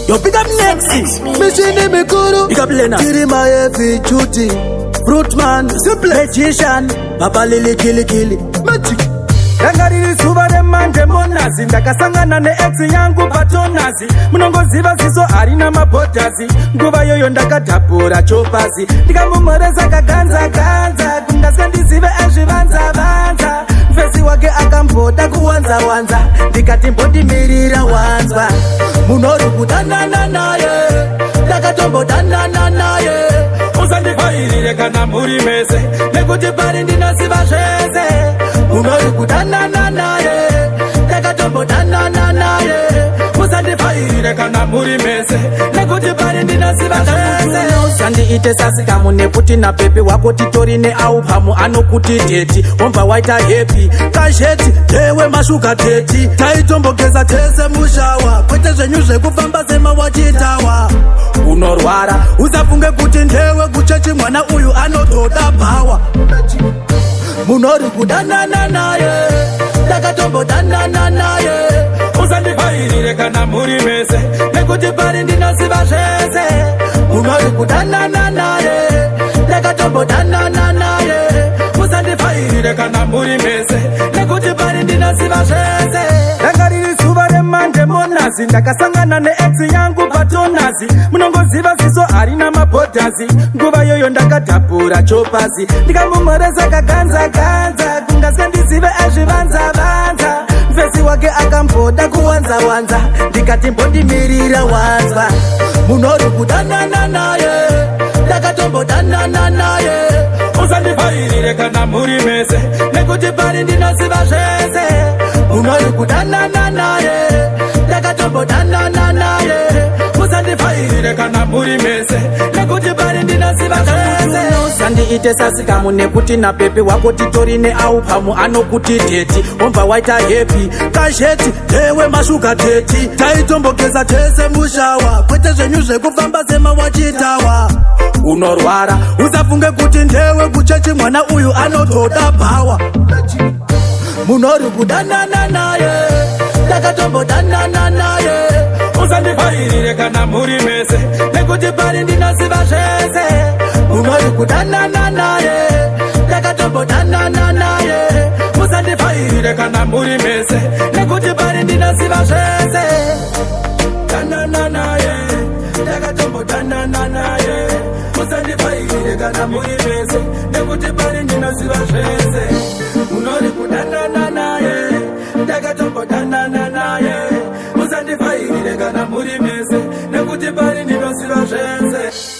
Yo, pick up next. Mishini mikuru, Pick up Lena. Kirima heavy chuti, Fruitman, simple magician, Papa Lily Kili. magic. Rangariri zuva remanje monazi ndakasangana neex yangu patonazi munongoziva ziso harina mabhodhazi nguva yoyo ndakadhabhura chopazi ndikamumhoresa kaganza kungasandizive ezvivanza mfesi wake akamboda kuwanza ndikati mbondimirira wanzwa Munori kudanana naye, ndakatombodanana naye. usandifairire kana muri mese nekuti pari ndinoziva zvese Munori kudanana naye, ndakatombodanana naye. usandifairire kana muri mese nekuti pari ndinoziva zvese Sandiite sasikamu nekuti napepe wako titori neaupamu anokuti deti womva waita happy kasheti dewe mashuga deti Taitombogeza tese mushawa, kwete zvenyu zvekufamba sema wachitawa. unorwara Usafunge kuti ndewe kuchechi mwana uyu anotoda pawa. Munori kudanana naye, ndakatombodanana naye. usandifairire kana muri mese nekuti pari ndinoziva zvese Munori kudanana naye, ndakatombodanana naye. usandifairire kana muri mese nekuti pari ndinoziva zvese rangariri zuva remanje monazi ndakasangana neex yangu patonazi munongoziva ziso harina mabhodhazi nguva yoyo ndakadhabhura chopazi ndikamumhoresa kaganza kungasandizive ezvivanza mfesi wake akamboda kuwanza ndikati mbondimirira wanzwa Munori kudanana naye, ndakatombodanana naye. usandifairire kana muri mese nekuti pari ndinoziva zvese Munori kudanana naye, ndakatombodanana naye. usandifairire kana muri mese nekuti pari ndinoziva zvese sandiite sasikamu nekuti napepe wako titori neaupamu anokuti deti womva waita happy Kasheti dewe mashuga deti, taitombogeza tese mushawa, kwete zvenyu zvekufamba sema wachitawa. unorwara Usafunge kuti ndewe kuchechi mwana uyu anotoda pawa. Munori kudanana naye, ndakatombodanana naye. usandifairire kana muri mese nekuti pari ndinoziva zvese Munori kudanana naye, ndakatombodanana naye. usandifairire kana muri mese nekuti pari ndinoziva zvese danana naye ndakatombodanana naye usandifairire kana muri mese nekuti pari ndinoziva zvese unori kudanana naye ndakatombodanana naye usandifairire kana muri mese nekuti pari ndinoziva zvese